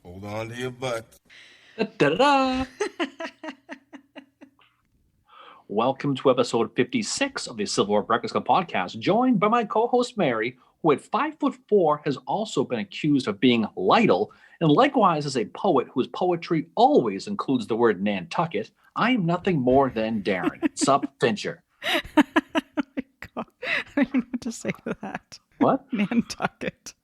Hold on to your butts. Da-da-da. Welcome to episode 56 of the Civil War Breakfast Club podcast, joined by my co-host Mary, who at 5'4" has also been accused of being Lytle, and likewise is a poet whose poetry always includes the word Nantucket. I am nothing more than Darren. Sup, Fincher. Oh my God. I don't know what to say to that. What? Nantucket.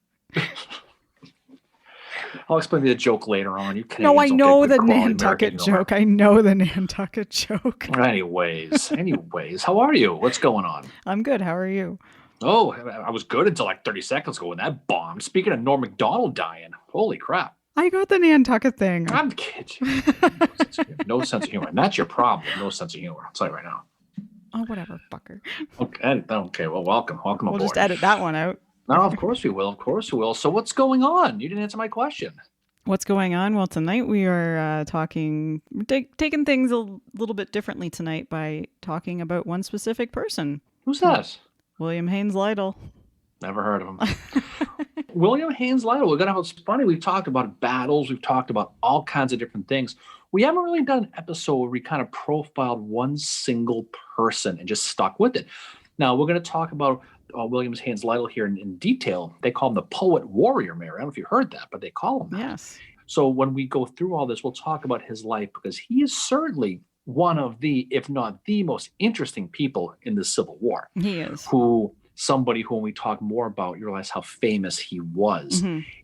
I'll explain the joke later on. You No, I Canadians know don't the get good quality Nantucket American humor. joke. I know the Nantucket joke. Anyways, how are you? What's going on? I'm good. How are you? Oh, I was good until like 30 seconds ago when that bombed. Speaking of Norm Macdonald dying, holy crap. I got the Nantucket thing. I'm kidding. No sense of humor. And that's your problem. No sense of humor. I'll tell you right now. Oh, whatever, fucker. Okay, well, welcome We'll aboard. just edit that one out. No, of course we will. So what's going on? You didn't answer my question. What's going on? Well, tonight we are taking things a little bit differently tonight by talking about one specific person. Who's that? William Haines Lytle. Never heard of him. William Haines Lytle. We're going to have, it's funny, we've talked about battles. We've talked about all kinds of different things. We haven't really done an episode where we kind of profiled one single person and just stuck with it. Now, we're going to talk about William Haines Lytle here in detail. They call him the poet warrior, Mary. I don't know if you heard that, but they call him that. Yes. So when we go through all this, we'll talk about his life because he is certainly one of the, if not the most interesting people in the Civil War. He is. Somebody who, when we talk more about, you realize how famous he was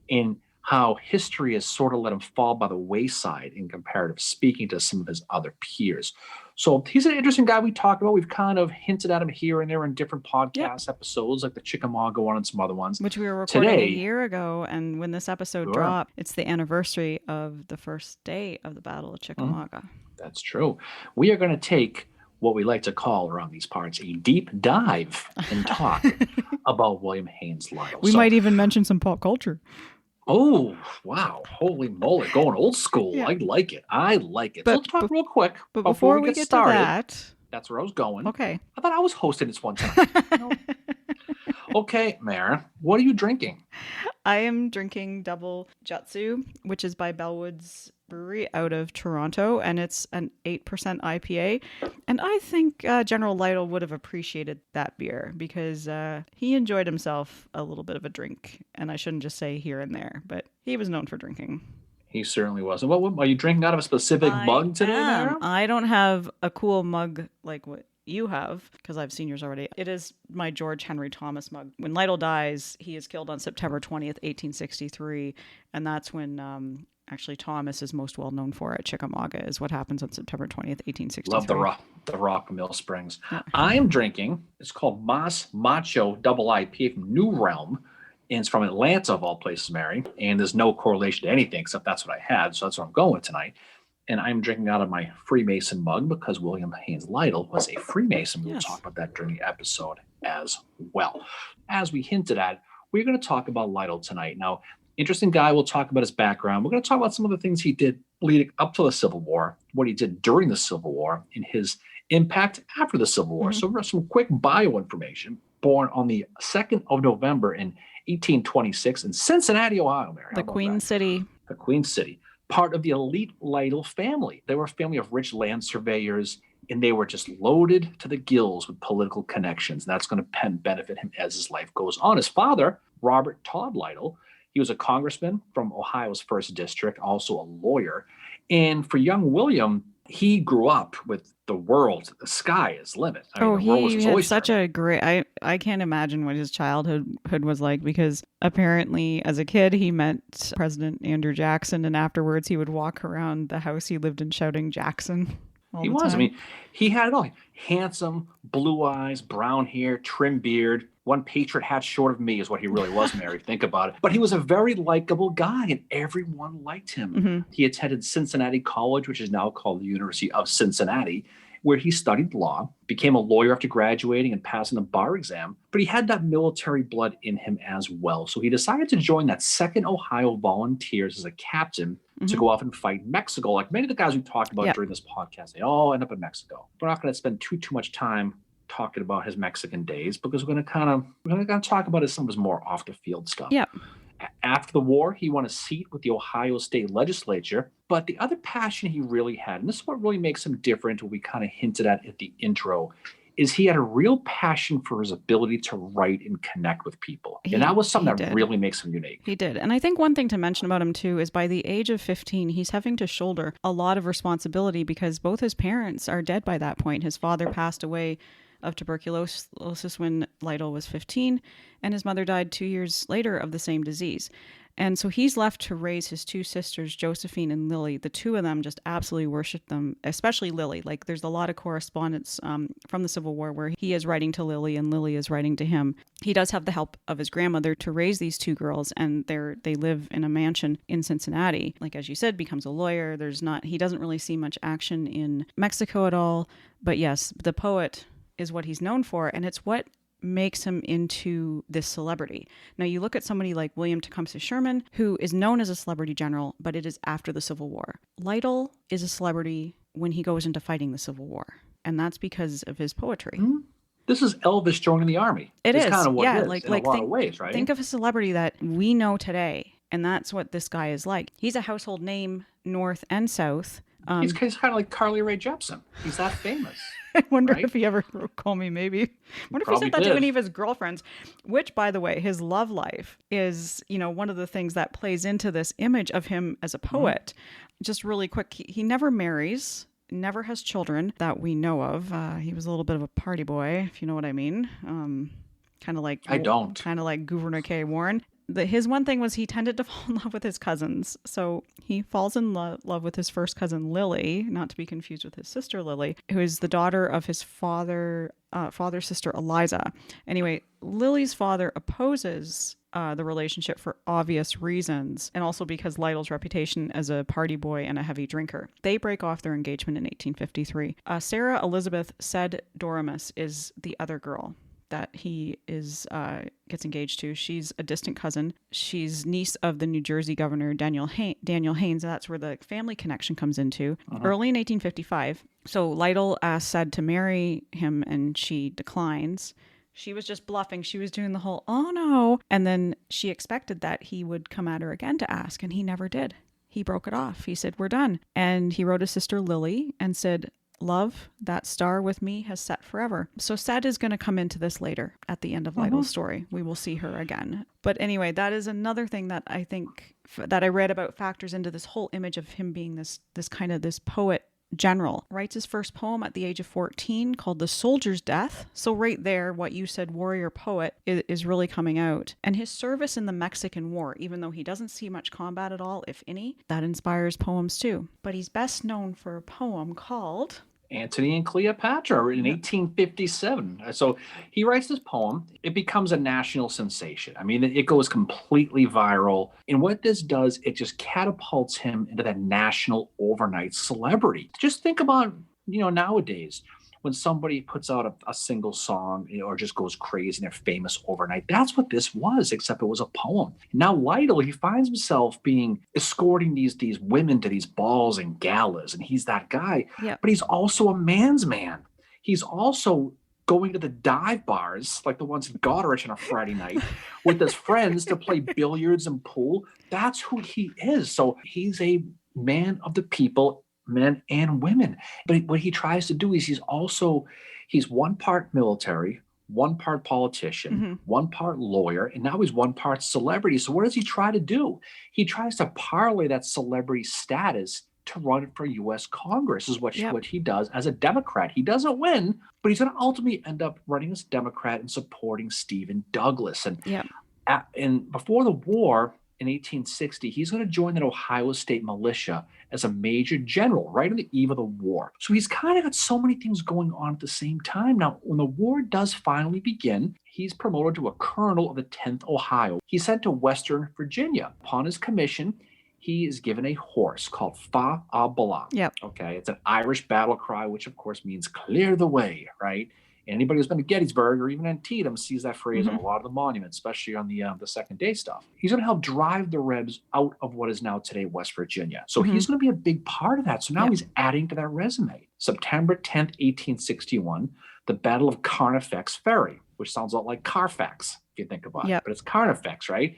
and how history has sort of let him fall by the wayside in comparative speaking to some of his other peers. So he's an interesting guy we talked about. We've kind of hinted at him here and there in different podcast episodes, like the Chickamauga one and some other ones. Which we were recording a year ago. And when this episode dropped, it's the anniversary of the first day of the Battle of Chickamauga. That's true. We are going to take what we like to call around these parts a deep dive and talk about William Haines Lytle. We might even mention some pop culture. Oh, wow. Holy moly. Going old school. Yeah. I like it. So let's talk real quick. But before we get started, to that's where I was going. Okay. I thought I was hosting this one time. Okay, Mara, what are you drinking? I am drinking Double Jutsu, which is by Bellwoods Brewery out of Toronto, and it's an 8% IPA. And I think General Lytle would have appreciated that beer because he enjoyed himself a little bit of a drink. And I shouldn't just say here and there, but he was known for drinking. He certainly was. What are you drinking out of a specific mug today, Mara? I don't have a cool mug like what you have, because I've seen yours already. It is my George Henry Thomas mug. When Lytle dies, he is killed on September 20th, 1863, and that's when actually Thomas is most well known for at Chickamauga, is what happens on September 20th, 1863. Love the Rock Mill Springs. Yeah. I'm drinking, it's called Mas Macho Double IPA from New Realm, and it's from Atlanta, of all places, Mary, and there's no correlation to anything, except that's what I had, so that's what I'm going with tonight. And I'm drinking out of my Freemason mug because William Haines Lytle was a Freemason. We'll talk about that during the episode as well. As we hinted at, we're going to talk about Lytle tonight. Now, interesting guy. We'll talk about his background. We're going to talk about some of the things he did leading up to the Civil War, what he did during the Civil War, and his impact after the Civil War. So some quick bio information. Born on the 2nd of November in 1826 in Cincinnati, Ohio, Mary. The Queen City. The Queen City. Part of the elite Lytle family. They were a family of rich land surveyors, and they were just loaded to the gills with political connections. And that's going to benefit him as his life goes on. His father, Robert Todd Lytle, he was a congressman from Ohio's 1st District, also a lawyer. And for young William, he grew up with the world. The sky is limit. The world was his oyster. Such a great... I can't imagine what his childhood was like, because apparently as a kid he met President Andrew Jackson, and afterwards he would walk around the house he lived in shouting Jackson. He was. Time. I mean, he had it all. Handsome, blue eyes, brown hair, trim beard. One patriot hat short of me is what he really was, Mary. Think about it. But he was a very likable guy, and everyone liked him. He attended Cincinnati College, which is now called the University of Cincinnati, where he studied law, became a lawyer after graduating and passing the bar exam. But he had that military blood in him as well. So he decided to join that 2nd Ohio Volunteers as a captain to go off and fight Mexico. Like many of the guys we talked about during this podcast, they all end up in Mexico. We're not going to spend too much time talking about his Mexican days because we're going to talk about some of his more off the field stuff. Yeah. After the war, he won a seat with the Ohio State Legislature. But the other passion he really had, and this is what really makes him different, what we kind of hinted at the intro, is he had a real passion for his ability to write and connect with people. And that was something that really makes him unique. He did. And I think one thing to mention about him, too, is by the age of 15, he's having to shoulder a lot of responsibility because both his parents are dead by that point. His father passed away of tuberculosis when Lytle was 15, and his mother died 2 years later of the same disease. And so he's left to raise his two sisters, Josephine and Lily. The two of them just absolutely worship them, especially Lily. Like there's a lot of correspondence from the Civil War where he is writing to Lily and Lily is writing to him. He does have the help of his grandmother to raise these two girls, and they live in a mansion in Cincinnati. Like as you said, becomes a lawyer. He doesn't really see much action in Mexico at all. But yes, the poet is what he's known for, and it's what makes him into this celebrity. Now you look at somebody like William Tecumseh Sherman, who is known as a celebrity general, but it is after the Civil War. Lytle is a celebrity when he goes into fighting the Civil War, and that's because of his poetry. Mm-hmm. This is Elvis joining the army. It's kind of what it is, like in a lot of ways, right? Think of a celebrity that we know today, and that's what this guy is like. He's a household name north and south. He's kind of like Carly Rae Jepsen. He's that famous. I wonder if he ever called me, maybe. I wonder if he said that to any of his girlfriends, which, by the way, his love life is, one of the things that plays into this image of him as a poet. Mm-hmm. Just really quick, he never marries, never has children that we know of. He was a little bit of a party boy, if you know what I mean. Kind of like... I don't. Kind of like Gouverneur K. Warren. His one thing was he tended to fall in love with his cousins. So he falls in love with his first cousin, Lily, not to be confused with his sister, Lily, who is the daughter of his father's sister, Eliza. Anyway, Lily's father opposes the relationship for obvious reasons, and also because Lytle's reputation as a party boy and a heavy drinker. They break off their engagement in 1853. Sarah Elizabeth Said Doremus is the other girl that he gets engaged to. She's a distant cousin. She's niece of the New Jersey governor, Daniel Haines. That's where the family connection comes into. Uh-huh. Early in 1855, so Lytle asks Said to marry him, and she declines. She was just bluffing. She was doing the whole, oh no. And then she expected that he would come at her again to ask, and he never did. He broke it off. He said, we're done. And he wrote his sister Lily and said, love, that star with me has set forever. So Said is going to come into this later at the end of Lytle's story. We will see her again. But anyway, that is another thing that I think that I read about factors into this whole image of him being this kind of this poet general. Writes his first poem at the age of 14 called The Soldier's Death. So right there, what you said, warrior poet, is really coming out. And his service in the Mexican War, even though he doesn't see much combat at all, if any, that inspires poems too. But he's best known for a poem called Antony and Cleopatra in 1857. So he writes this poem. It becomes a national sensation. I mean, it goes completely viral. And what this does, it just catapults him into that national overnight celebrity. Just think about, nowadays, when somebody puts out a single song, or just goes crazy and they're famous overnight. That's what this was, except it was a poem. Now Lytle, he finds himself escorting these women to these balls and galas, and he's that guy. Yep. But he's also a man's man. He's also going to the dive bars, like the ones in Goderich on a Friday night, with his friends to play billiards and pool. That's who he is. So he's a man of the people, men and women. But what he tries to do is he's one part military, one part politician, one part lawyer, and now he's one part celebrity. So what does he try to do? He tries to parlay that celebrity status to run for U.S. Congress, is what he does as a Democrat. He doesn't win, but he's going to ultimately end up running as a Democrat and supporting Stephen Douglas. And before the war, in 1860, he's going to join the Ohio State militia as a major general right on the eve of the war. So he's kind of got so many things going on at the same time. Now, when the war does finally begin, he's promoted to a colonel of the 10th Ohio. He's sent to Western Virginia. Upon his commission, he is given a horse called Fa a Bala. Yep. Okay, it's an Irish battle cry, which of course means clear the way, right? Anybody who's been to Gettysburg or even Antietam sees that phrase on a lot of the monuments, especially on the Second Day stuff. He's going to help drive the Rebs out of what is now today West Virginia. So he's going to be a big part of that. So now he's adding to that resume. September 10th, 1861, the Battle of Carnifex Ferry, which sounds a lot like Carfax, if you think about it. But it's Carnifex, right?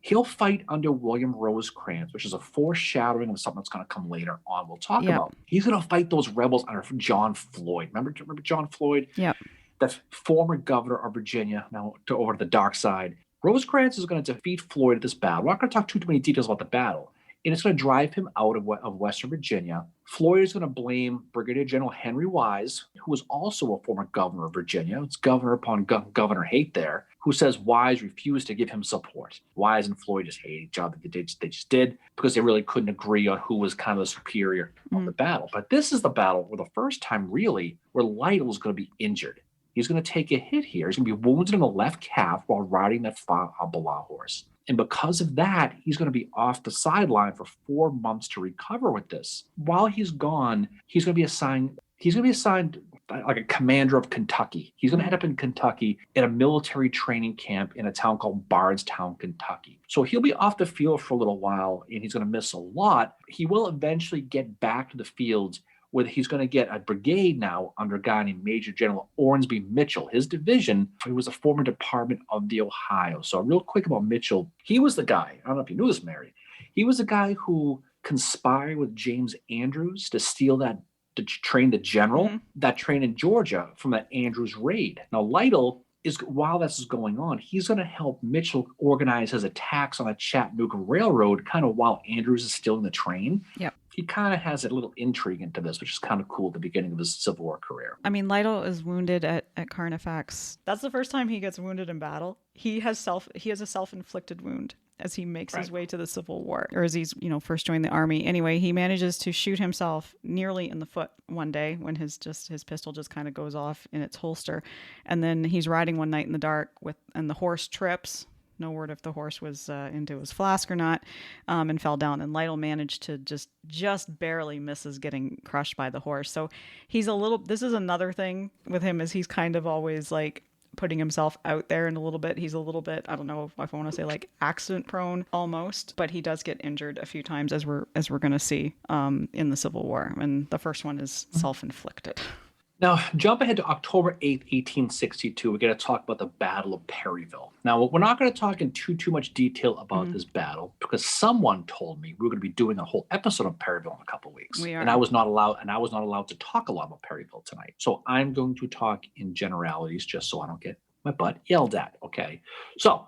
He'll fight under William Rosecrans, which is a foreshadowing of something that's going to come later on. We'll talk about. He's going to fight those rebels under John Floyd. Remember John Floyd? Yep. The former governor of Virginia, now over to the dark side. Rosecrans is going to defeat Floyd at this battle. We're not going to talk too many details about the battle. And it's going to drive him out of Western Virginia. Floyd is going to blame Brigadier General Henry Wise, who was also a former governor of Virginia. It's governor upon governor hate there, who says Wise refused to give him support. Wise and Floyd just hated each other. They just did because they really couldn't agree on who was kind of the superior of the battle. But this is the battle where the first time really where Lytle is going to be injured. He's going to take a hit here. He's going to be wounded in the left calf while riding that Abala horse. And because of that, he's going to be off the sideline for 4 months to recover with this. While he's gone, he's going to be assigned like a commander of Kentucky. He's going to end up in Kentucky in a military training camp in a town called Bardstown, Kentucky. So he'll be off the field for a little while, and he's going to miss a lot. He will eventually get back to the field where he's going to get a brigade now under a guy named Major General Ormsby Mitchell. His division, he was a former Department of the Ohio. So real quick about Mitchell, he was the guy, I don't know if you knew this, Mary, he was the guy who conspired with James Andrews to steal to train the general that trained in Georgia from that Andrews raid. Now Lytle while this is going on, he's going to help Mitchell organize his attacks on the Chattanooga Railroad kind of while Andrews is still in the train. Yep. He kind of has a little intrigue into this, which is kind of cool at the beginning of his Civil War career. I mean, Lytle is wounded at Carnifax. That's the first time he gets wounded in battle. He has a self-inflicted wound as he makes his way to the Civil War, or as he's, first joined the army. Anyway, he manages to shoot himself nearly in the foot one day when his pistol just kind of goes off in its holster. And then he's riding one night in the dark and the horse trips. No word if the horse was into his flask or not, and fell down. And Lytle managed to just barely misses getting crushed by the horse. So this is another thing with him, is he's kind of always like putting himself out there in a little bit. He's a little bit, I don't know if I want to say like accident prone almost, but he does get injured a few times as we're going to see in the Civil War. And the first one is self-inflicted. Now, jump ahead to October 8th, 1862. We're going to talk about the Battle of Perryville. Now, we're not going to talk in too much detail about this battle because someone told me we were going to be doing a whole episode of Perryville in a couple of weeks. We are. And I was not allowed to talk a lot about Perryville tonight. So I'm going to talk in generalities just so I don't get my butt yelled at. Okay. So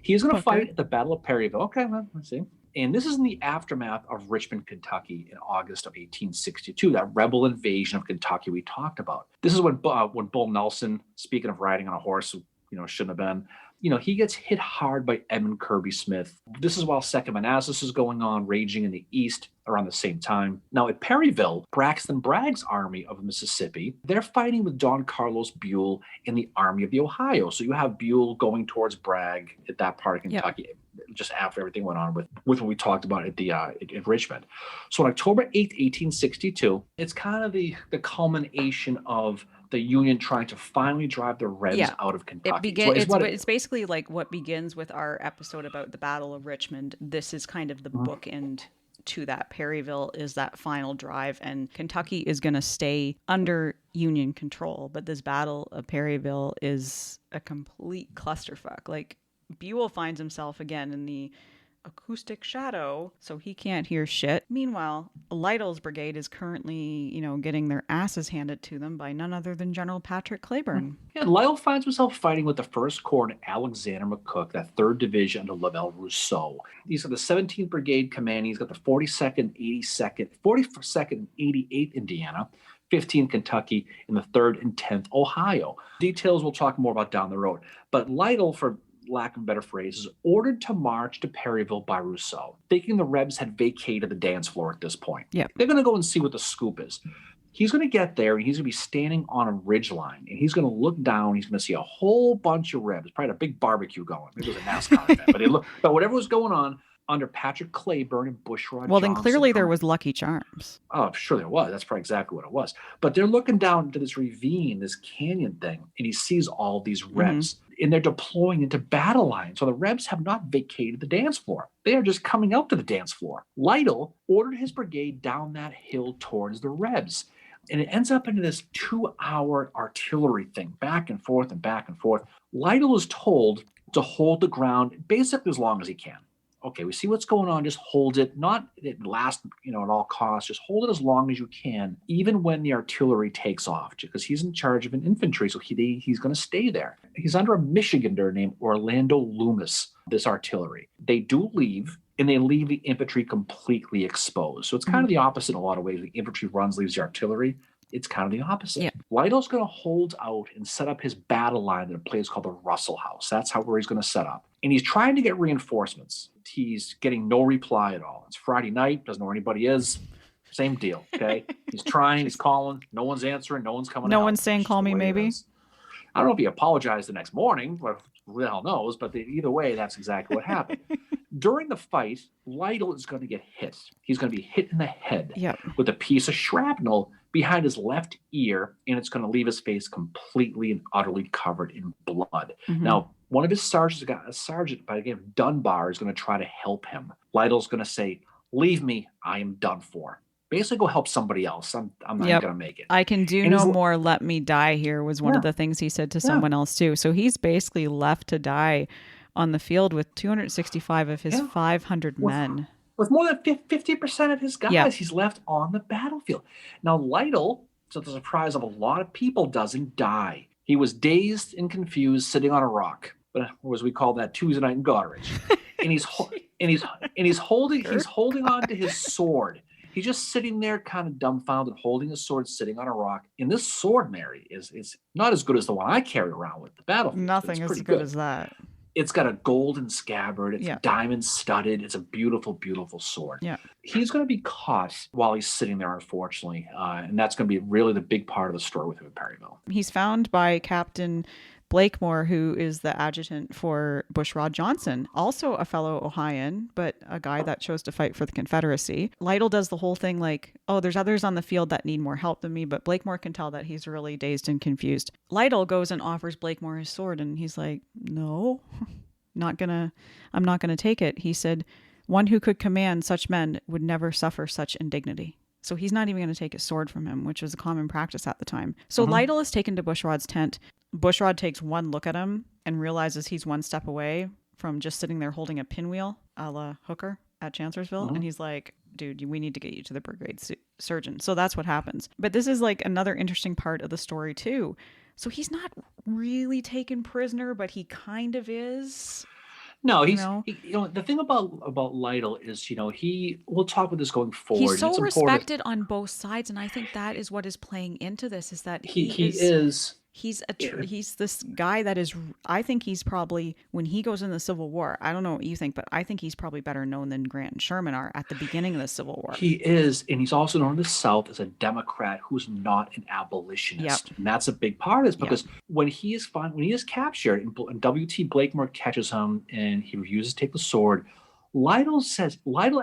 he's going to fight at the Battle of Perryville. Okay, well, let's see. And this is in the aftermath of Richmond, Kentucky in August of 1862, that rebel invasion of Kentucky we talked about. This is when Bull Nelson, speaking of riding on a horse, shouldn't have been, he gets hit hard by Edmund Kirby Smith. This is while Second Manassas is going on, raging in the east around the same time. Now at Perryville, Braxton Bragg's army of Mississippi, they're fighting with Don Carlos Buell in the Army of the Ohio. So you have Buell going towards Bragg at that part of Kentucky. Yep. Just after everything went on with what we talked about at Richmond. So on October 8th, 1862, it's kind of the culmination of the Union trying to finally drive the Rebs out of Kentucky. It's basically like what begins with our episode about the Battle of Richmond. This is kind of the bookend to that. Perryville is that final drive, and Kentucky is going to stay under Union control. But this Battle of Perryville is a complete clusterfuck. Like, Buell finds himself again in the acoustic shadow, so he can't hear shit. Meanwhile, Lytle's brigade is currently, getting their asses handed to them by none other than General Patrick Cleburne. Yeah, Lytle finds himself fighting with the 1st Corps and Alexander McCook, that 3rd Division under Lavelle Rousseau. He's got the 17th Brigade command. He's got the 42nd, 42nd, and 88th Indiana, 15th Kentucky, and the 3rd and 10th Ohio. Details we'll talk more about down the road. But Lytle, for lack of a better phrase, is ordered to march to Perryville by Rousseau, thinking the Rebs had vacated the dance floor at this point. Yeah. They're going to go and see what the scoop is. He's going to get there, and he's going to be standing on a ridgeline, and he's going to look down. He's going to see a whole bunch of Rebs, probably a big barbecue going. Maybe it was a NASCAR event, but whatever was going on under Patrick Cleburne and Bushrod Well, Johnson. then clearly there was Lucky Charms. Oh, sure there was. That's probably exactly what it was. But they're looking down into this ravine, this canyon thing, and he sees all these Rebs. And they're deploying into battle lines. So the Rebs have not vacated the dance floor. They are just coming out to the dance floor. Lytle ordered his brigade down that hill towards the Rebs. And it ends up into this 2-hour artillery thing, back and forth and back and forth. Lytle is told, to hold the ground basically as long as he can. Okay, we see what's going on. Just hold it, not it last, at all costs. Just hold it as long as you can, even when the artillery takes off, because he's in charge of an infantry, so he's going to stay there. He's under a Michigander named Orlando Loomis, this artillery. They do leave, and they leave the infantry completely exposed. So it's kind of the opposite in a lot of ways. The infantry leaves the artillery. It's kind of the opposite. Yeah. Lytle's going to hold out and set up his battle line in a place called the Russell House. That's where he's going to set up. And he's trying to get reinforcements. He's getting no reply at all. It's Friday night, doesn't know where anybody is. Same deal, okay? He's trying, he's calling, no one's answering, no one's coming out. No one's saying, call me maybe? I don't know if he apologized the next morning, but who the hell knows, but either way, that's exactly what happened. During the fight, Lytle is going to get hit. He's going to be hit in the head with a piece of shrapnel behind his left ear, and it's going to leave his face completely and utterly covered in blood. Now, one of his sergeants, a sergeant by the name of Dunbar, is going to try to help him. Lytle's going to say, "Leave me, I am done for." Basically, go help somebody else. I'm not going to make it. I can do no more. Let me die here was one of the things he said to someone else too. So he's basically left to die on the field with 265 of his 500 men. With more than 50% of his guys, he's left on the battlefield. Now, Lytle, to the surprise of a lot of people, doesn't die. He was dazed and confused, sitting on a rock, but as we call that, Tuesday night in Goderich, and he's holding on to his sword. He's just sitting there, kind of dumbfounded, holding his sword, sitting on a rock. And this sword, Mary, is not as good as the one I carry around with the battlefield. Nothing as good as that. It's got a golden scabbard. It's diamond studded. It's a beautiful, beautiful sword. Yeah. He's going to be caught while he's sitting there, unfortunately. And that's going to be really the big part of the story with him in Perryville. He's found by Captain Blakemore, who is the adjutant for Bushrod Johnson, also a fellow Ohioan, but a guy that chose to fight for the Confederacy. Lytle does the whole thing like, oh, there's others on the field that need more help than me, but Blakemore can tell that he's really dazed and confused. Lytle goes and offers Blakemore his sword, and he's like, no, I'm not gonna take it. He said, one who could command such men would never suffer such indignity. So he's not even going to take his sword from him, which was a common practice at the time. So Lytle is taken to Bushrod's tent. Bushrod takes one look at him and realizes he's one step away from just sitting there holding a pinwheel a la Hooker at Chancellorsville. And he's like, dude, we need to get you to the brigade surgeon. So that's what happens. But this is like another interesting part of the story too. So he's not really taken prisoner, but he kind of is. No, the thing about Lytle is, we'll talk about this going forward. He's so respected on both sides, and I think that is what is playing into this, is that he's this guy that is, I think he's probably, when he goes in the Civil War, I don't know what you think, but I think he's probably better known than Grant and Sherman are at the beginning of the Civil War. He is, and he's also known in the South as a Democrat who's not an abolitionist. Yep. And that's a big part of this, because when he is captured and W.T. Blakemore catches him and he refuses to take the sword, Lytle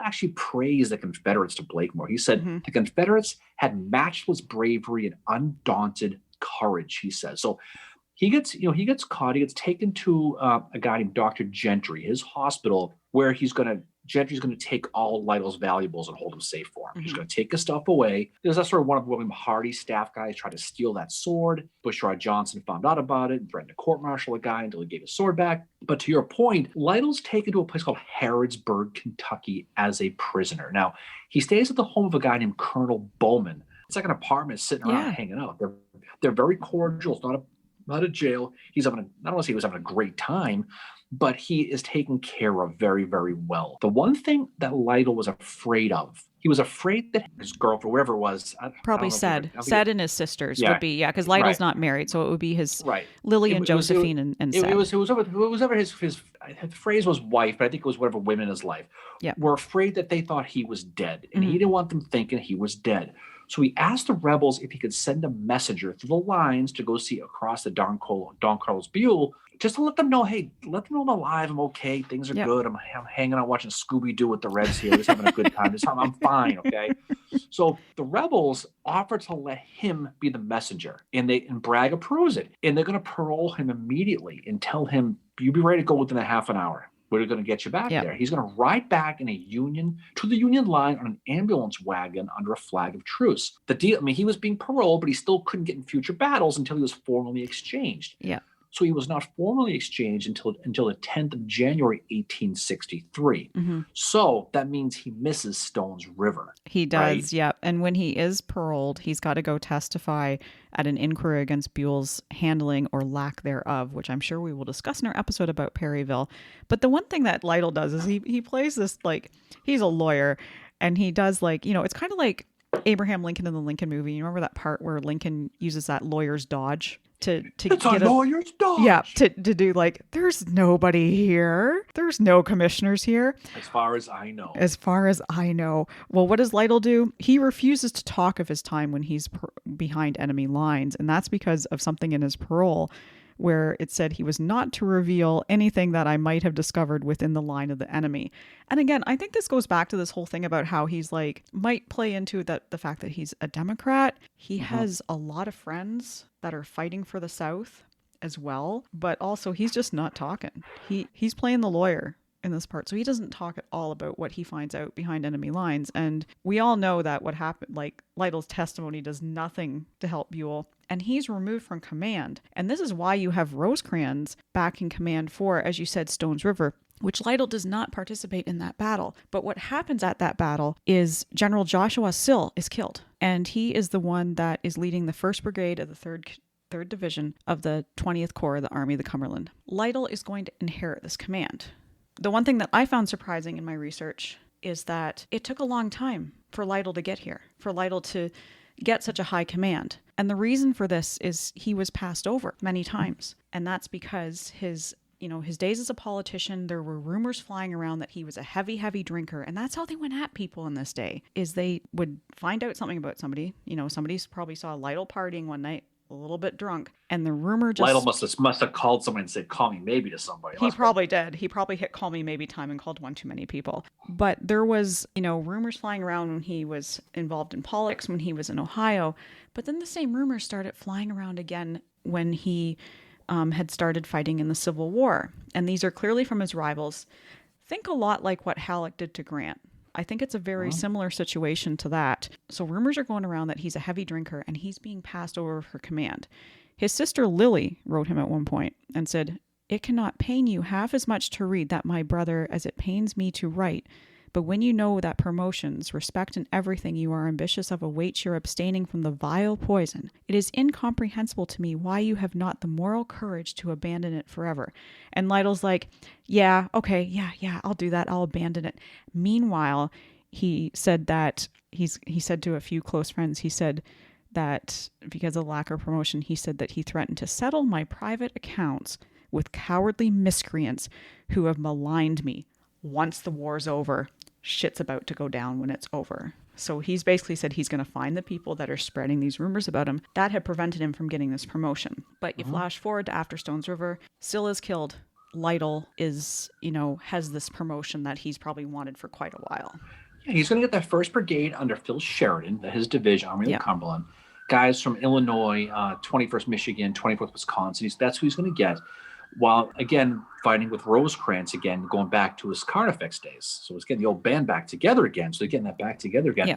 actually praised the Confederates to Blakemore. He said the Confederates had matchless bravery and undaunted courage, he says. So he gets caught. He gets taken to a guy named Dr. Gentry, his hospital, where Gentry's going to take all Lytle's valuables and hold them safe for him. He's going to take his stuff away. There's sort of one of William Hardy's staff guys tried to steal that sword. Bushrod Johnson found out about it and threatened to court-martial a guy until he gave his sword back. But to your point, Lytle's taken to a place called Harrodsburg, Kentucky as a prisoner. Now, he stays at the home of a guy named Colonel Bowman. It's like an apartment sitting around hanging out. They're very cordial. It's not a jail. I don't want to say he was having a great time, but he is taken care of very, very well. The one thing that Lytle was afraid of, he was afraid that his girlfriend, whoever it was, probably said and his sisters would be, because Lytle's not married, so it would be his Lily and Josephine and Sed. It was whoever his phrase was wife, but I think it was whatever women in his life were afraid that they thought he was dead, and he didn't want them thinking he was dead. So he asked the rebels if he could send a messenger through the lines to go see across the Don Carlos Buell, just to let them know, hey, let them know I'm alive, I'm okay, things are good, I'm hanging out watching Scooby-Doo with the Reds here, just having a good time, I'm fine, okay? So the rebels offered to let him be the messenger, and Bragg approves it, and they're going to parole him immediately and tell him, you'll be ready to go within a half an hour. We're going to get you back there. He's going to ride back to the Union line on an ambulance wagon under a flag of truce. The deal, he was being paroled, but he still couldn't get in future battles until he was formally exchanged. Yeah. So he was not formally exchanged until the 10th of January, 1863. Mm-hmm. So that means he misses Stones River. He does, right? yeah. And when he is paroled, he's got to go testify at an inquiry against Buell's handling or lack thereof, which I'm sure we will discuss in our episode about Perryville. But the one thing that Lytle does is he plays this, like, he's a lawyer, and he does, like, it's kind of like Abraham Lincoln in the Lincoln movie. You remember that part where Lincoln uses that lawyer's dodge to It's a get lawyer's dodge. Yeah, to do, like, there's nobody here. There's no commissioners here. As far as I know. As far as I know. Well, what does Lytle do? He refuses to talk of his time when he's behind enemy lines, and that's because of something in his parole where it said he was not to reveal anything that I might have discovered within the line of the enemy. And again, I think this goes back to this whole thing about how he's like, might play into that the fact that he's a Democrat. He has a lot of friends that are fighting for the South as well, but also he's just not talking. He's playing the lawyer in this part, so he doesn't talk at all about what he finds out behind enemy lines. And we all know that what happened, like, Lytle's testimony does nothing to help Buell, and he's removed from command. And this is why you have Rosecrans back in command for, as you said, Stones River, which Lytle does not participate in that battle. But what happens at that battle is General Joshua Sill is killed, and he is the one that is leading the 1st Brigade of the 3rd Division of the 20th Corps of the Army of the Cumberland. Lytle is going to inherit this command. The one thing that I found surprising in my research is that it took a long time for Lytle to get here, for Lytle to get such a high command. And the reason for this is he was passed over many times. And that's because his days as a politician, there were rumors flying around that he was a heavy, heavy drinker. And that's how they went at people in this day, is they would find out something about somebody. Somebody probably saw Lytle partying one night, a little bit drunk, and the rumor just... Lytle must have called someone and said, call me maybe to somebody. He probably did. He probably hit call me maybe time and called one too many people. But there was, rumors flying around when he was involved in politics, when he was in Ohio. But then the same rumors started flying around again when he had started fighting in the Civil War. And these are clearly from his rivals. Think a lot like what Halleck did to Grant. I think it's a very similar situation to that. So rumors are going around that he's a heavy drinker and he's being passed over for command. His sister Lily wrote him at one point and said, "It cannot pain you half as much to read that, my brother, as it pains me to write. But when you know that promotions, respect, and everything you are ambitious of awaits your abstaining from the vile poison, it is incomprehensible to me why you have not the moral courage to abandon it forever." And Lytle's like, yeah, okay, yeah, I'll do that. I'll abandon it. Meanwhile, he said that he said to a few close friends, he said that because of lack of promotion, he said that he threatened to settle my private accounts with cowardly miscreants who have maligned me. Once the war's over, shit's about to go down when it's over. So he's basically said he's going to find the people that are spreading these rumors about him. That had prevented him from getting this promotion. But you flash forward to after Stones River, Sill is killed. Lytle is, has this promotion that he's probably wanted for quite a while. Yeah, he's going to get that 1st Brigade under Phil Sheridan, his division, Army of the Cumberland. Guys from Illinois, 21st Michigan, 24th Wisconsin. That's who he's going to get. While, again, fighting with Rosecrans again, going back to his Carnifex days. So it's getting the old band back together again. So they're getting that back together again. Yeah.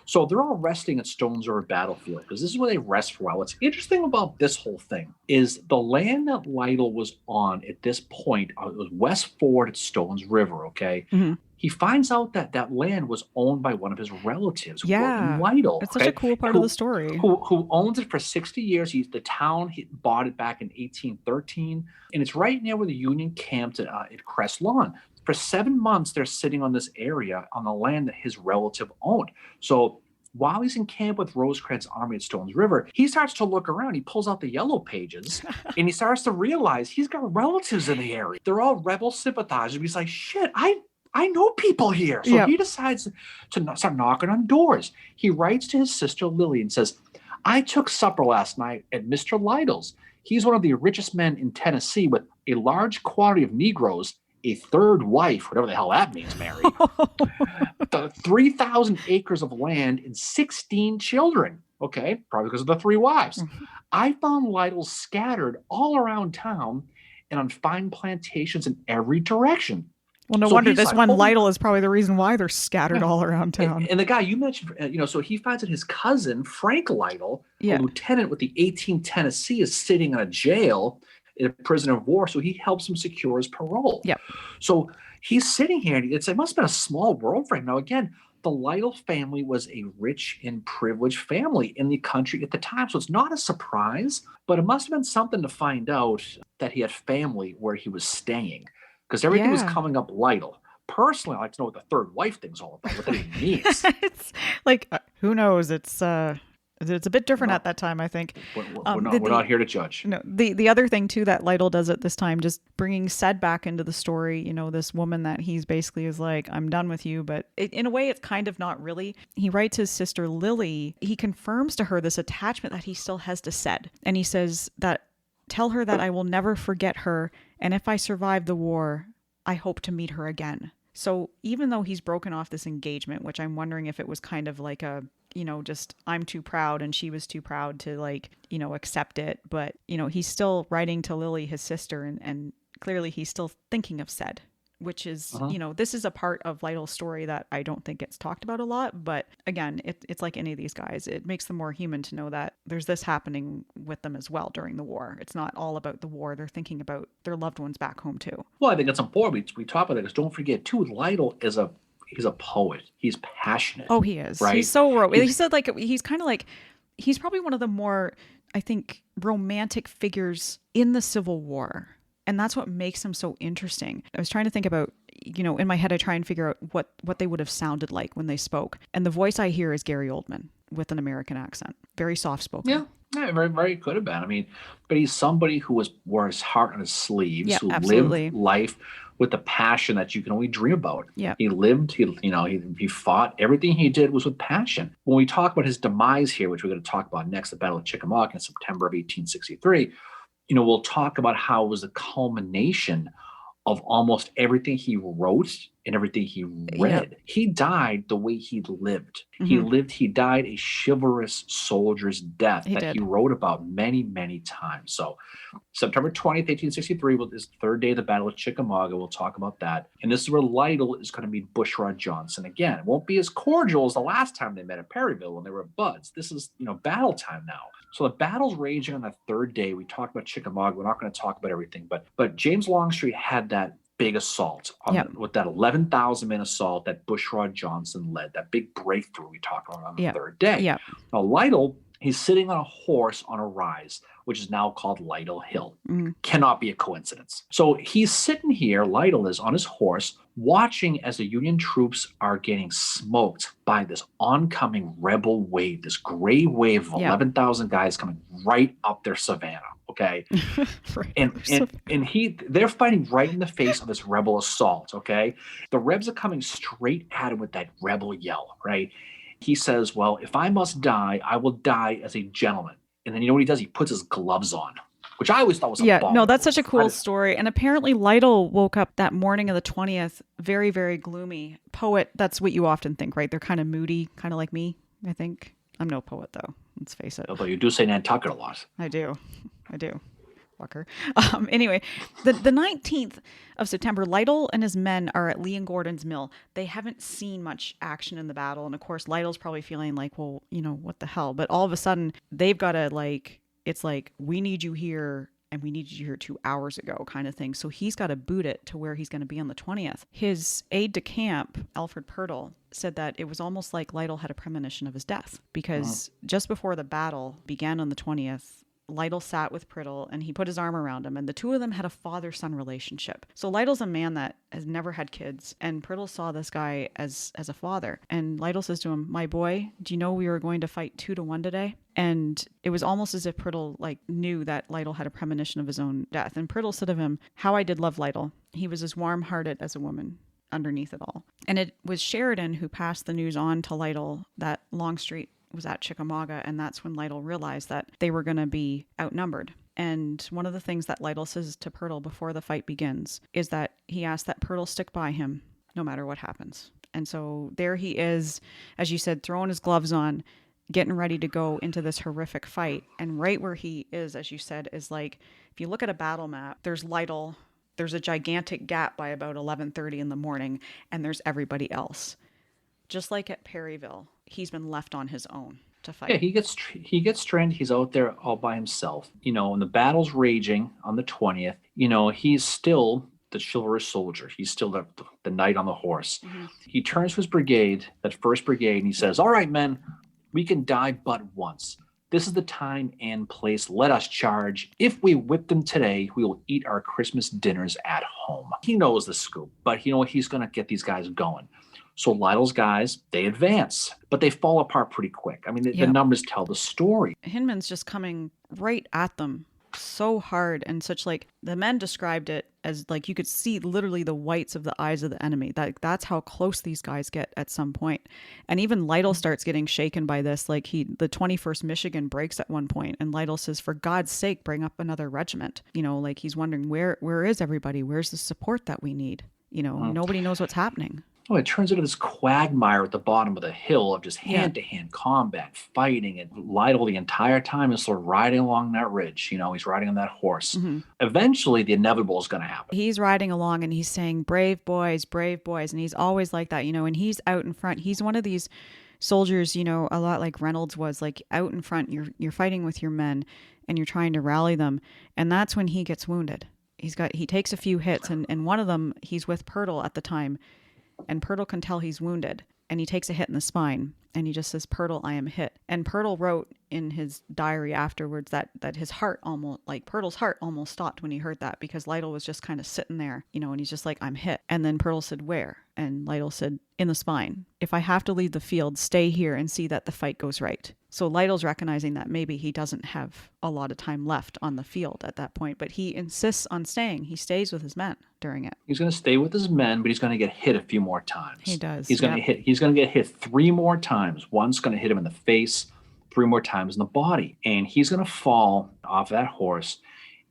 So they're all resting at Stones River Battlefield because this is where they rest for a while. What's interesting about this whole thing is the land that Lytle was on at this point, it was West Ford at Stones River, okay? Mm-hmm. He finds out that that land was owned by one of his relatives, William Lytle. It's such a cool part of the story. Who owns it for 60 years. The town bought it back in 1813, and it's right near where the Union camped at Crest Lawn. For 7 months, they're sitting on this area on the land that his relative owned. So while he's in camp with Rosecrans' army at Stones River, he starts to look around. He pulls out the yellow pages, and he starts to realize he's got relatives in the area. They're all rebel sympathizers. He's like, shit, I know people here. So he decides to start knocking on doors. He writes to his sister Lily and says, "I took supper last night at Mr. Lytle's. He's one of the richest men in Tennessee with a large quantity of Negroes, a third wife," whatever the hell that means, Mary, 3,000 acres of land and 16 children. Okay, probably because of the 3 wives. I found Lytle scattered all around town and on fine plantations in every direction. Well, no wonder this one Lytle is probably the reason why they're scattered all around town. And the guy you mentioned, so he finds that his cousin, Frank Lytle, a lieutenant with the 18th Tennessee, is sitting in a jail in a prisoner of war, so he helps him secure his parole. Yep. So he's sitting here, and it must have been a small world for him. Now, again, the Lytle family was a rich and privileged family in the country at the time, so it's not a surprise, but it must have been something to find out that he had family where he was staying, because everything was Yeah. coming up Lytle. Personally, I like to know what the third wife thing's all about, what that even means. It's like, who knows? It's a bit different No. at that time, I think. We're not here to judge. No, the other thing too that Lytle does at this time, just bringing Sed back into the story. You know, this woman that he's basically is like, I'm done with you, but in a way, it's kind of not really. He writes his sister Lily. He confirms to her this attachment that he still has to Sed, and he says that, tell her that I will never forget her, and if I survive the war, I hope to meet her again. So even though he's broken off this engagement, which I'm wondering if it was kind of like a, you know, just I'm too proud and she was too proud to, like, you know, accept it. But, you know, he's still writing to Lily, his sister, and clearly he's still thinking of Sed, which is, you know, this is a part of Lytle's story that I don't think gets talked about a lot. But again, it's like any of these guys. It makes them more human to know that there's this happening with them as well during the war. It's not all about the war. They're thinking about their loved ones back home too. Well, I think it's important. We talk about it because don't forget too, Lytle he's a poet. He's passionate. Oh, he is. Right? He's so he said, like, he's kind of like, he's probably one of the more, I think, romantic figures in the Civil War. And that's what makes him so interesting. I was trying to think about, you know, in my head, I try and figure out what they would have sounded like when they spoke. And the voice I hear is Gary Oldman with an American accent. Very soft spoken. Yeah, very, very could have been. I mean, but he's somebody who wore his heart on his sleeves, who absolutely. lived life with the passion that you can only dream about. Yeah. He fought. Everything he did was with passion. When we talk about his demise here, which we're going to talk about next, the Battle of Chickamauga in September of 1863, you know, we'll talk about how it was the culmination of almost everything he wrote and everything he read. He died the way he lived. He died a chivalrous soldier's death he wrote about many, many times. So September 20th, 1863 was the third day of the Battle of Chickamauga. We'll talk about that. And this is where Lytle is going to meet Bushrod Johnson again. It won't be as cordial as the last time they met at Perryville when they were buds. This is, you know, battle time now. So the battle's raging on the third day. We talked about Chickamauga. We're not going to talk about everything, but James Longstreet had that big assault with that 11,000 man assault that Bushrod Johnson led, that big breakthrough we talked about on the third day. Now Lytle, he's sitting on a horse on a rise, which is now called Lytle Hill. Cannot be a coincidence. So he's sitting here, Lytle is on his horse, watching as the Union troops are getting smoked by this oncoming rebel wave, this gray wave of 11,000 guys coming right up their Savannah. Okay. They're fighting right in the face of this rebel assault. Okay. The Rebs are coming straight at him with that rebel yell, right? He says, well, if I must die, I will die as a gentleman. And then you know what he does? He puts his gloves on, which I always thought was no, that's such a cool story. And apparently Lytle woke up that morning of the 20th, very, very gloomy. Poet, that's what you often think, right? They're kind of moody, kind of like me, I think. I'm no poet, though. Let's face it. Although you do say Nantucket a lot. I do. Fucker. Anyway, the 19th of September, Lytle and his men are at Lee and Gordon's mill. They haven't seen much action in the battle. And of course, Lytle's probably feeling like, well, you know, what the hell? But all of a sudden, they've got to it's like, we need you here and we need you here 2 hours ago kind of thing. So he's got to boot it to where he's going to be on the 20th. His aide de camp, Alfred Pirtle, said that it was almost like Lytle had a premonition of his death because just before the battle began on the 20th, Lytle sat with Priddle and he put his arm around him and the two of them had a father-son relationship. So Lytle's a man that has never had kids and Priddle saw this guy as a father. And Lytle says to him, my boy, do you know we were going to fight 2-1 today? And it was almost as if Priddle knew that Lytle had a premonition of his own death. And Priddle said of him, how I did love Lytle. He was as warm-hearted as a woman underneath it all. And it was Sheridan who passed the news on to Lytle that Longstreet was at Chickamauga, and that's when Lytle realized that they were going to be outnumbered. And one of the things that Lytle says to Pirtle before the fight begins is that he asked that Pirtle stick by him no matter what happens. And so there he is, as you said, throwing his gloves on, getting ready to go into this horrific fight. And right where he is, as you said, is like, if you look at a battle map, there's Lytle, there's a gigantic gap by about 11:30 in the morning, and there's everybody else. just like at Perryville, he's been left on his own to Yeah, fight. he gets stranded. He's out there all by himself. And the battle's raging on the 20th. He's still the chivalrous soldier. He's still the knight on the horse. Mm-hmm. He turns to his brigade, that first brigade, and he says, "All right, men, we can die but once. This is the time and place. Let us charge. If we whip them today, we will eat our Christmas dinners at home." He knows the scoop, but he's going to get these guys going. So Lytle's guys, they advance, but they fall apart pretty quick. I mean, the numbers tell the story. Hinman's just coming right at them so hard, and such, like, the men described it as like you could see literally the whites of the eyes of the enemy. That's how close these guys get at some point. And even Lytle starts getting shaken by this. Like, the 21st Michigan breaks at one point, and Lytle says, "For God's sake, bring up another regiment." Like, he's wondering, where is everybody? Where's the support that we need? Nobody knows what's happening. Oh, it turns into this quagmire at the bottom of the hill of just hand-to-hand combat, fighting, and Lytle the entire time is sort of riding along that ridge. He's riding on that horse. Mm-hmm. Eventually, the inevitable is going to happen. He's riding along and he's saying, brave boys," and he's always like that, and he's out in front. He's one of these soldiers, a lot like Reynolds was, like, out in front. You're fighting with your men and you're trying to rally them, and that's when he gets wounded. He takes a few hits, and one of them, he's with Pirtle at the time. And Pirtle can tell he's wounded, and he takes a hit in the spine, and he just says, "Pirtle, I am hit." And Pirtle wrote in his diary afterwards that his heart almost, like, Pirtle's heart almost stopped when he heard that, because Lytle was just kind of sitting there, and he's just like, "I'm hit." And then Pirtle said, "Where?" And Lytle said, "In the spine. If I have to leave the field, stay here and see that the fight goes right." So Lytle's recognizing that maybe he doesn't have a lot of time left on the field at that point, but he insists on staying. He stays with his men during it. He's going to stay with his men, but he's going to get hit a few more times. He does. He's going to get hit 3 more times. One's going to hit him in the face, 3 more times in the body, and he's going to fall off that horse.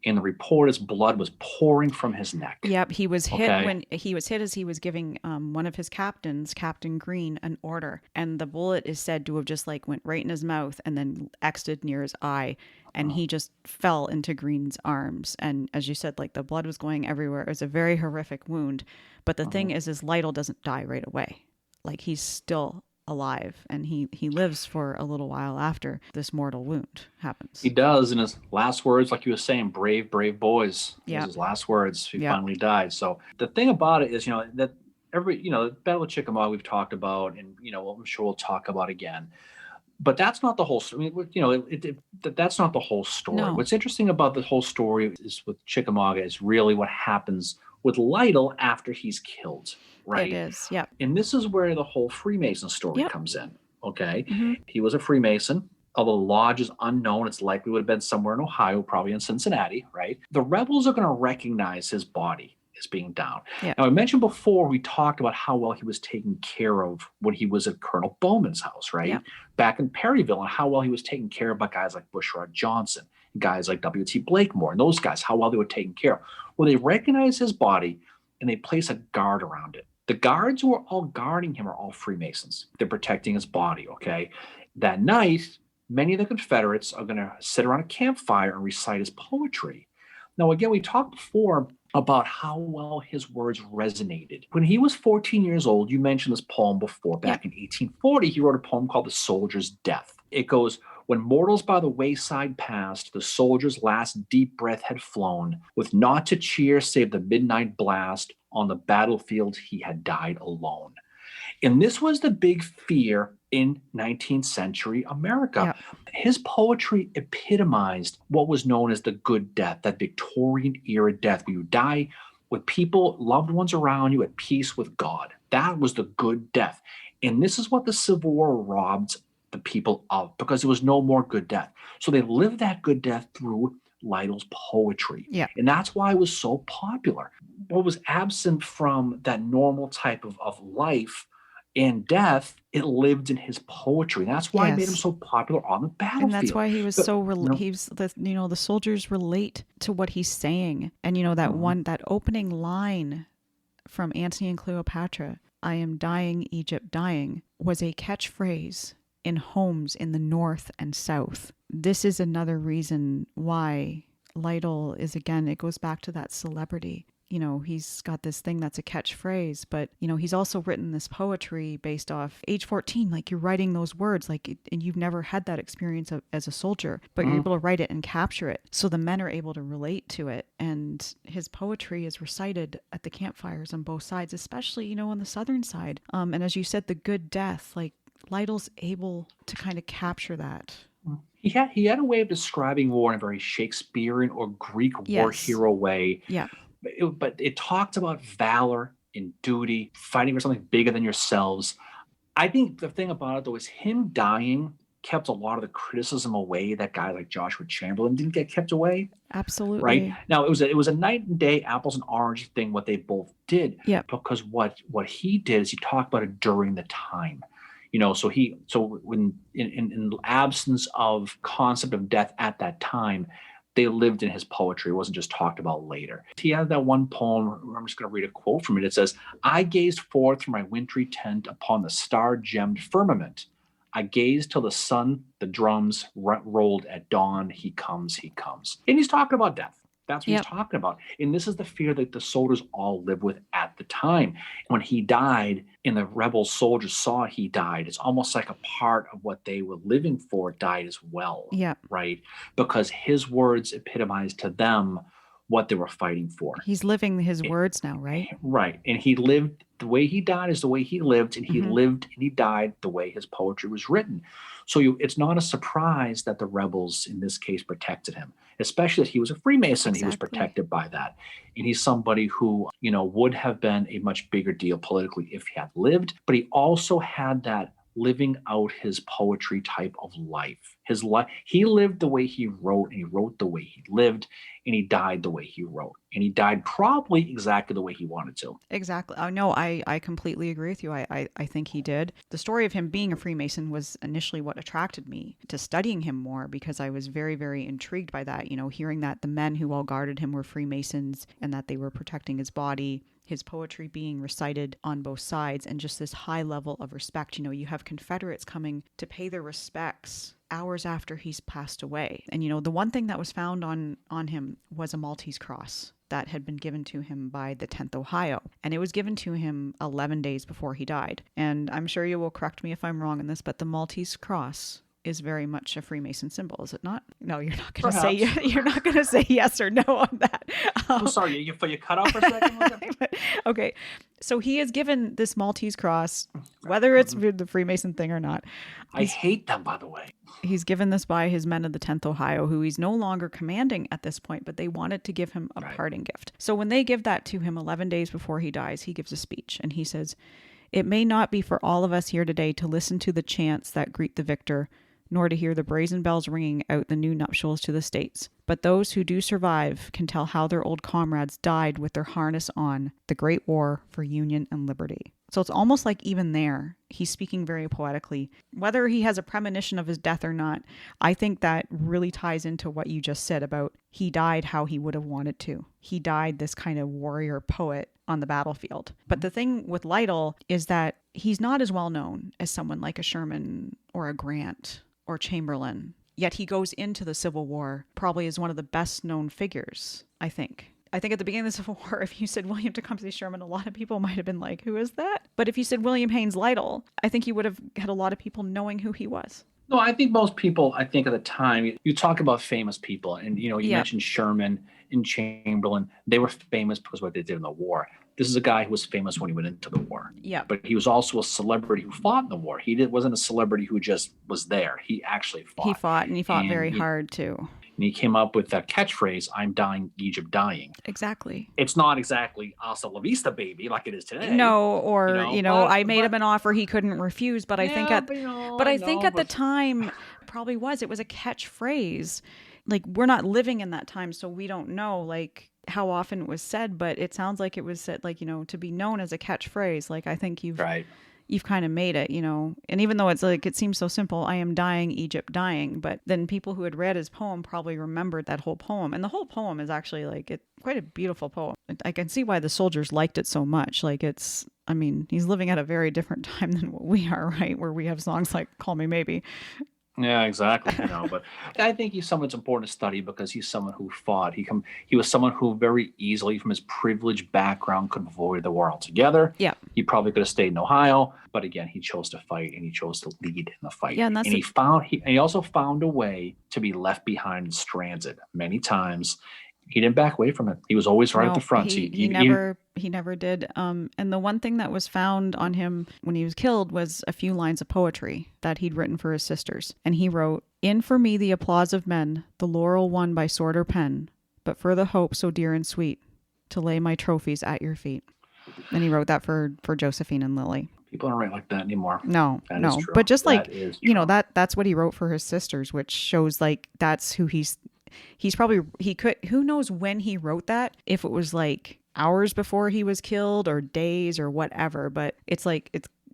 And the report is blood was pouring from his neck. Yep, he was hit when he was hit as he was giving one of his captains, Captain Green, an order, and the bullet is said to have just, like, went right in his mouth and then exited near his eye, and he just fell into Green's arms. And as you said, like, the blood was going everywhere. It was a very horrific wound, but the thing is Lytle doesn't die right away. Like, he's still alive, and he lives for a little while after this mortal wound happens. He does, and his last words, like you were saying, brave boys. Yeah. His last words. He finally died. So the thing about it is, that the Battle of Chickamauga we've talked about, and I'm sure we'll talk about again. But that's not the whole story. That's not the whole story. No. What's interesting about the whole story is with Chickamauga is really what happens with Lytle after he's killed, right? It is, yeah. And this is where the whole Freemason story comes in, okay? Mm-hmm. He was a Freemason. Although the lodge is unknown, it's likely would have been somewhere in Ohio, probably in Cincinnati, right? The rebels are going to recognize his body as being down. Yeah. Now, I mentioned before, we talked about how well he was taken care of when he was at Colonel Bowman's house, right? Yeah. Back in Perryville, and how well he was taken care of by guys like Bushrod Johnson, guys like W.T. Blakemore, and those guys, how well they were taken care of. Well, they recognize his body, and they place a guard around it. The guards who are all guarding him are all Freemasons. They're protecting his body, okay? That night, many of the Confederates are going to sit around a campfire and recite his poetry. Now, again, we talked before about how well his words resonated. When he was 14 years old, you mentioned this poem before. Back in 1840, he wrote a poem called The Soldier's Death. It goes, "When mortals by the wayside passed, the soldier's last deep breath had flown, with naught to cheer save the midnight blast. On the battlefield, he had died alone." And this was the big fear in 19th century America. Yeah. His poetry epitomized what was known as the good death, that Victorian era death, where you die with people, loved ones around you, at peace with God. That was the good death. And this is what the Civil War robbed the people of, because there was no more good death. So they lived that good death through Lytle's poetry. Yeah. And that's why it was so popular. What was absent from that normal type of life and death, it lived in his poetry. And that's why it made him so popular on the battlefield. And that's why he was the soldiers relate to what he's saying. And that opening line from Antony and Cleopatra, "I am dying, Egypt dying," was a catchphrase in homes in the North and South. This is another reason why Lytle is, again, it goes back to that celebrity. he's got this thing that's a catchphrase, but, he's also written this poetry based off age 14. Like, you're writing those words, and you've never had that experience as a soldier, but you're able to write it and capture it. So the men are able to relate to it. And his poetry is recited at the campfires on both sides, especially, on the southern side. And as you said, the good death, like Lytle's able to kind of capture that. He had a way of describing war in a very Shakespearean or Greek war hero way. Yeah. But it talked about valor and duty, fighting for something bigger than yourselves. I think the thing about it, though, is him dying kept a lot of the criticism away that guys like Joshua Chamberlain didn't get kept away. Absolutely. Right? Now, it was a night and day, apples and oranges thing, what they both did. Yeah. Because what he did is he talked about it during the time. So when in absence of concept of death at that time, they lived in his poetry. It wasn't just talked about later. He had that one poem. I'm just going to read a quote from it. It says, "I gazed forth from my wintry tent upon the star-gemmed firmament. I gazed till the sun, the drums rolled at dawn. He comes, he comes." And he's talking about death. That's what he's talking about. And this is the fear that the soldiers all lived with at the time. When he died and the rebel soldiers saw he died, it's almost like a part of what they were living for died as well. Yeah. Right? Because his words epitomized to them what they were fighting for. He's living his words now, right? Right. And he lived, the way he died is the way he lived, and he lived and he died the way his poetry was written. So it's not a surprise that the rebels, in this case, protected him, especially that he was a Freemason. Exactly. He was protected by that. And he's somebody who, would have been a much bigger deal politically if he had lived, but he also had that living out his poetry type of life. His life, he lived the way he wrote, and he wrote the way he lived, and he died the way he wrote. And he died probably exactly the way he wanted to. Exactly. No, I completely agree with you. I think he did. The story of him being a Freemason was initially what attracted me to studying him more, because I was very, very intrigued by that. Hearing that the men who all guarded him were Freemasons and that they were protecting his body, his poetry being recited on both sides, and just this high level of respect. You have Confederates coming to pay their respects hours after he's passed away. And, the one thing that was found on him was a Maltese cross that had been given to him by the 10th Ohio. And it was given to him 11 days before he died. And I'm sure you will correct me if I'm wrong in this, but the Maltese cross is very much a Freemason symbol, is it not? No, you're not going to say yes or no on that. I'm sorry, you cut off for a second. Okay, so he is given this Maltese cross, whether it's the Freemason thing or not. I hate them, by the way. He's given this by his men of the 10th Ohio, who he's no longer commanding at this point, but they wanted to give him a parting gift. So when they give that to him 11 days before he dies, he gives a speech, and he says, "It may not be for all of us here today to listen to the chants that greet the victor, nor to hear the brazen bells ringing out the new nuptials to the states. But those who do survive can tell how their old comrades died with their harness on, the great war for union and liberty." So it's almost like even there, he's speaking very poetically. Whether he has a premonition of his death or not, I think that really ties into what you just said about he died how he would have wanted to. He died this kind of warrior poet on the battlefield. But the thing with Lytle is that he's not as well known as someone like a Sherman or a Grant or Chamberlain. Yet he goes into the Civil War probably as one of the best known figures, I think. I think at the beginning of the Civil War, if you said William Tecumseh Sherman, a lot of people might have been like, who is that? But if you said William Haines Lytle, I think you would have had a lot of people knowing who he was. No, I think most people, at the time, you talk about famous people, and, you mentioned Sherman and Chamberlain. They were famous because of what they did in the war. This is a guy who was famous when he went into the war. Yeah. But he was also a celebrity who fought in the war. He wasn't a celebrity who just was there. He actually fought. He fought, and he fought very hard, too. And he came up with that catchphrase, "I'm dying, Egypt dying." Exactly. It's not exactly hasta la vista, baby, like it is today. No, or, I made him an offer he couldn't refuse, but I think at the time, probably was. It was a catchphrase. Like, we're not living in that time, so we don't know, like, how often it was said, but it sounds like it was said, like, to be known as a catchphrase. Like, I think you've kind of made it, and even though it's like, it seems so simple, "I am dying, Egypt dying," but then people who had read his poem probably remembered that whole poem. And the whole poem is actually quite a beautiful poem. I can see why the soldiers liked it so much. Like, he's living at a very different time than what we are, right? Where we have songs like "Call Me Maybe." Yeah, exactly. But I think he's someone that's important to study because he's someone who fought. He was someone who very easily, from his privileged background, could avoid the war altogether. Yeah. He probably could have stayed in Ohio, but again, he chose to fight and he chose to lead in the fight. Yeah, and that's He also found a way to be left behind and stranded many times. He didn't back away from it. He was always right at the front. He never did. And the one thing that was found on him when he was killed was a few lines of poetry that he'd written for his sisters. And he wrote, "In for me the applause of men, the laurel won by sword or pen, but for the hope so dear and sweet, to lay my trophies at your feet." And he wrote that for Josephine and Lily. People don't write like that anymore. No. But just that's what he wrote for his sisters, which shows like that's who who knows when he wrote that, if it was like hours before he was killed or days or whatever, but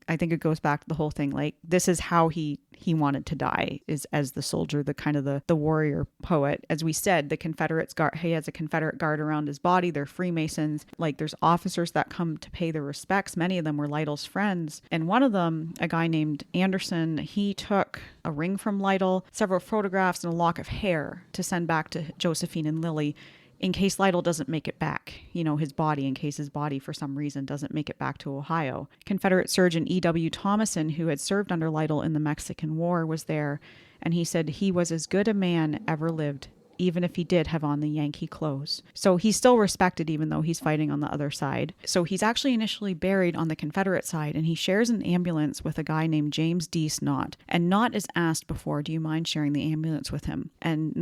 I think it goes back to the whole thing. Like, this is how he wanted to die, is as the soldier, the kind of the warrior poet. As we said, the Confederates he has a Confederate guard around his body. They're Freemasons. Like, there's officers that come to pay their respects. Many of them were Lytle's friends. And one of them, a guy named Anderson, he took a ring from Lytle, several photographs, and a lock of hair to send back to Josephine and Lily, in case Lytle doesn't make it back, his body, in case his body for some reason doesn't make it back to Ohio. Confederate surgeon E.W. Thomason, who had served under Lytle in the Mexican War, was there, and he said he was as good a man ever lived, even if he did have on the Yankee clothes. So he's still respected even though he's fighting on the other side. So he's actually initially buried on the Confederate side, and he shares an ambulance with a guy named James D. Snott. And Knott is asked before, do you mind sharing the ambulance with him? And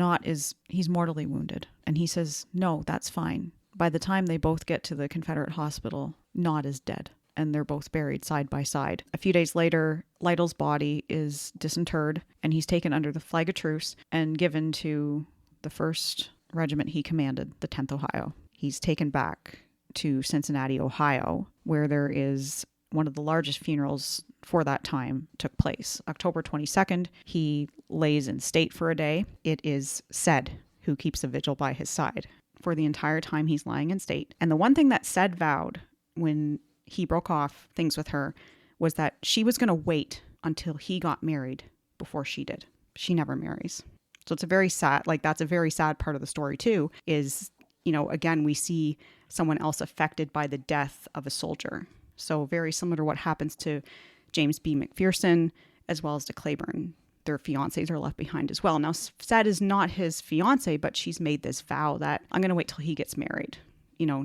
he's mortally wounded. And he says, no, that's fine. By the time they both get to the Confederate hospital, Knott is dead. And they're both buried side by side. A few days later, Lytle's body is disinterred, and he's taken under the flag of truce and given to the 1st regiment he commanded, the 10th Ohio. He's taken back to Cincinnati, Ohio, where there is one of the largest funerals for that time took place. October 22nd, he lays in state for a day. It is Ced who keeps a vigil by his side for the entire time he's lying in state. And the one thing that Ced vowed when he broke off things with her was that she was going to wait until he got married before she did. She never marries. So it's a very sad, that's a very sad part of the story too, is, again, we see someone else affected by the death of a soldier. So very similar to what happens to James B. McPherson, as well as to Claiborne. Their fiancés are left behind as well. Now, Ced is not his fiancée, but she's made this vow that I'm going to wait till he gets married,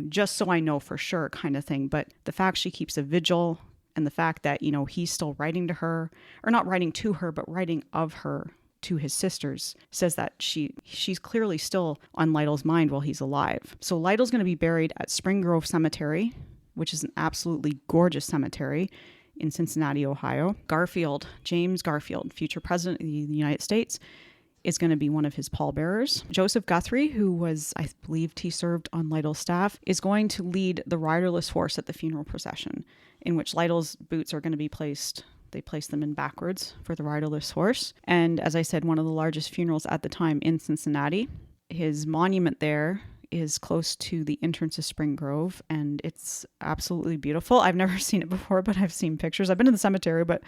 just so I know for sure kind of thing. But the fact she keeps a vigil, and the fact that, he's still writing to her, or not writing to her, but writing of her to his sisters, says that she's clearly still on Lytle's mind while he's alive. So Lytle's going to be buried at Spring Grove Cemetery, which is an absolutely gorgeous cemetery in Cincinnati, Ohio. James Garfield, future president of the United States, is going to be one of his pallbearers. Joseph Guthrie, who was, I believed he served on Lytle's staff, is going to lead the riderless horse at the funeral procession, in which Lytle's boots are going to be placed. They place them in backwards for the riderless horse. And as I said, one of the largest funerals at the time in Cincinnati. His monument there is close to the entrance of Spring Grove, and it's absolutely beautiful. I've never seen it before, but I've seen pictures. I've been to the cemetery, but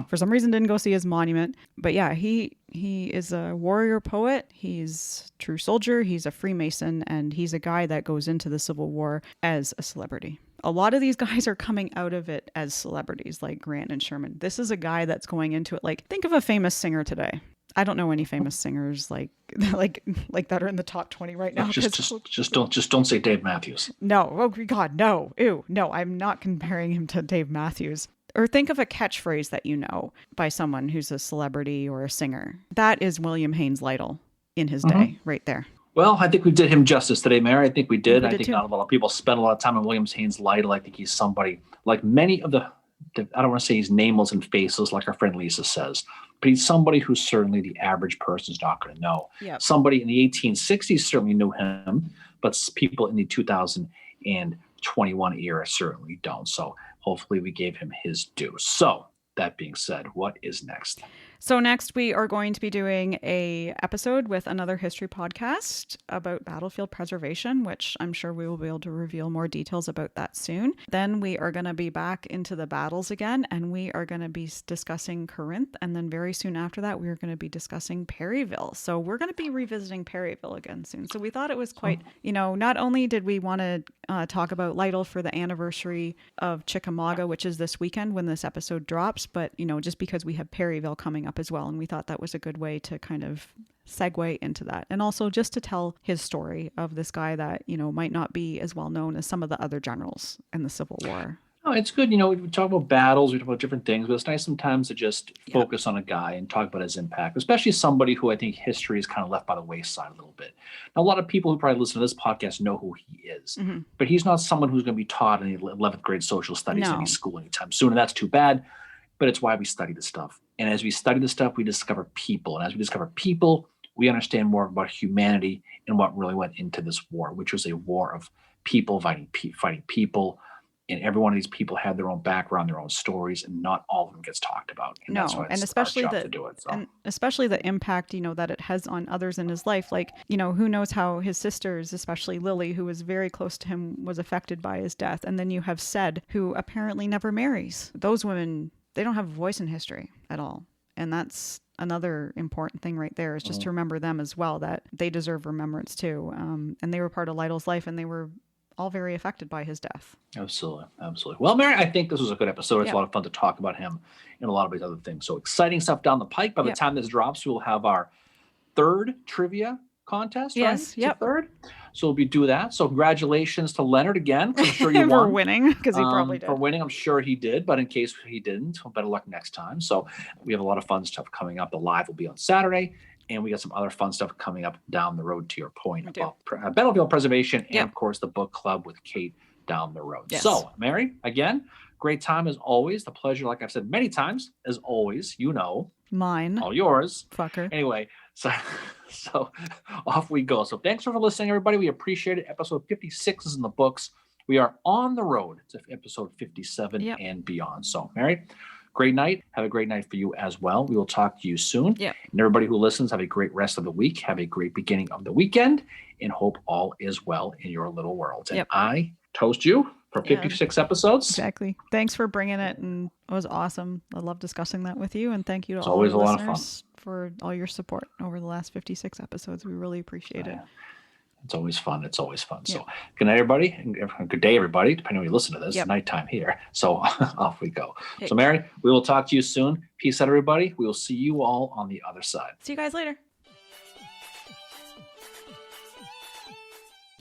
for some reason didn't go see his monument. But yeah, he is a warrior poet. He's a true soldier. He's a Freemason, and he's a guy that goes into the Civil War as a celebrity. A lot of these guys are coming out of it as celebrities, like Grant and Sherman. This is a guy that's going into it think of a famous singer today. I don't know any famous singers like that are in the top 20 right now. Just don't say Dave Matthews. No, oh God, no, ew, no. I'm not comparing him to Dave Matthews. Or think of a catchphrase that you know by someone who's a celebrity or a singer. That is William Haines Lytle in his day, right there. Well, I think we did him justice today, Mary. I think we did. I think not a lot of people spend a lot of time on William Haines Lytle. I think he's somebody like many of the I don't want to say he's nameless and faceless like our friend Lisa says, but he's somebody who certainly the average person's not going to know. Yep. Somebody in the 1860s certainly knew him, but people in the 2021 era certainly don't. So hopefully we gave him his due. So that being said, what is next? So next we are going to be doing a episode with another history podcast about battlefield preservation, which I'm sure we will be able to reveal more details about that soon. Then we are going to be back into the battles again, and we are going to be discussing Corinth, and then very soon after that we are going to be discussing Perryville. So we're going to be revisiting Perryville again soon. So we thought it was quite, not only did we want to talk about Lytle for the anniversary of Chickamauga, which is this weekend when this episode drops, but just because we have Perryville coming up as well, and we thought that was a good way to kind of segue into that, and also just to tell his story of this guy that might not be as well known as some of the other generals in the Civil War. Oh, it's good. We talk about battles, we talk about different things, but it's nice sometimes to just focus on a guy and talk about his impact, especially somebody who I think history is kind of left by the wayside a little bit. Now, a lot of people who probably listen to this podcast know who he is, but he's not someone who's going to be taught in the 11th grade social studies in any school anytime soon, and that's too bad, but it's why we study this stuff. And as we study this stuff, we discover people, and as we discover people, we understand more about humanity and what really went into this war, which was a war of people fighting people. And every one of these people had their own background, their own stories, and not all of them gets talked about. And that's why it's especially our job to do it. So. And especially the impact, that it has on others in his life. Like, who knows how his sisters, especially Lily, who was very close to him, was affected by his death. And then you have Sed, who apparently never marries. Those women, they don't have a voice in history at all. And that's another important thing right there, is just to remember them as well, that they deserve remembrance too. And they were part of Lytle's life, and they were all very affected by his death. Absolutely. Well, Mary, I think this was a good episode. It's a lot of fun to talk about him and a lot of these other things. So exciting stuff down the pike. By the time this drops, we'll have our third trivia contest, right? Yes. Yep. Third. So we'll be doing that. So congratulations to Leonard again. I'm sure you for won. winning, because he probably did. For winning, I'm sure he did. But in case he didn't, well, better luck next time. So we have a lot of fun stuff coming up. The live will be on Saturday. And we got some other fun stuff coming up down the road, to your point, about battlefield preservation and, of course, the book club with Kate down the road. Yes. So, Mary, again, great time as always. The pleasure, like I've said many times, as always, mine. All yours. Fucker. Anyway, so off we go. So thanks for listening, everybody. We appreciate it. Episode 56 is in the books. We are on the road to episode 57 and beyond. So, Mary, great night. Have a great night for you as well. We will talk to you soon. Yeah. And everybody who listens, have a great rest of the week. Have a great beginning of the weekend, and hope all is well in your little world. And I toast you for 56 episodes. Exactly. Thanks for bringing it, and it was awesome. I love discussing that with you, and thank you to all always the a lot of listeners for all your support over the last 56 episodes. We really appreciate it. It's always fun. So good night, everybody. And good day, everybody, depending on when you listen to this. Nighttime here. So off we go. So, Mary, we will talk to you soon. Peace out, everybody. We will see you all on the other side. See you guys later.